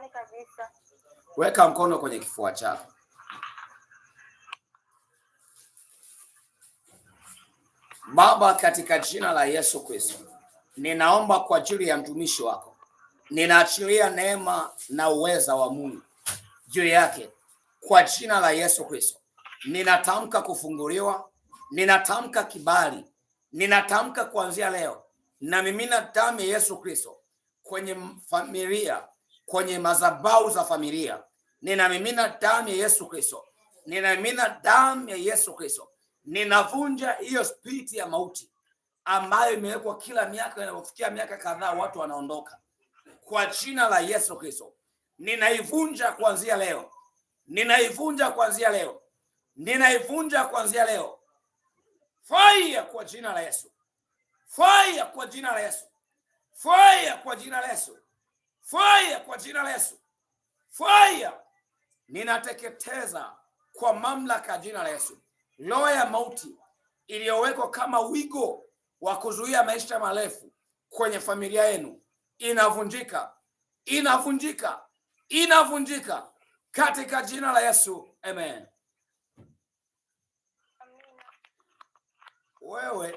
Amani kabisa. Weka mkono kwenye kifua chako. Baba, katika jina la Yesu Kristo, ninaomba kwa ajili ya mtumishi wako. Ninaachilia neema na uweza wa Mungu juu yake kwa jina la Yesu Kristo. Ninatamka kufunguliwa, ninatamka kibali, ninatamka kuanzia leo na mimina damu ya Yesu Kristo kwenye familia, kwenye madhabahu za familia. Ninamimina damu ya Yesu Kristo. Ninamimina damu ya Yesu Kristo. Ninavunja hiyo spiriti ya mauti ambayo imewekwa kila miaka, inapofikia miaka kadhaa watu wanaondoka. Kwa jina la Yesu Kristo, ninaivunja kuanzia leo. Ninaivunja kuanzia leo. Ninaivunja kuanzia leo. Fire kwa jina la Yesu. Fire kwa jina la Yesu. Fire kwa jina la Yesu. Fire kwa jina la Yesu. Fire. Ninateketeza kwa mamlaka ya jina la Yesu roho ya mauti iliyowekwa kama wigo wa kuzuia maisha marefu kwenye familia yenu. Inavunjika. Inavunjika. Inavunjika katika jina la Yesu. Amen. Amina. Wewe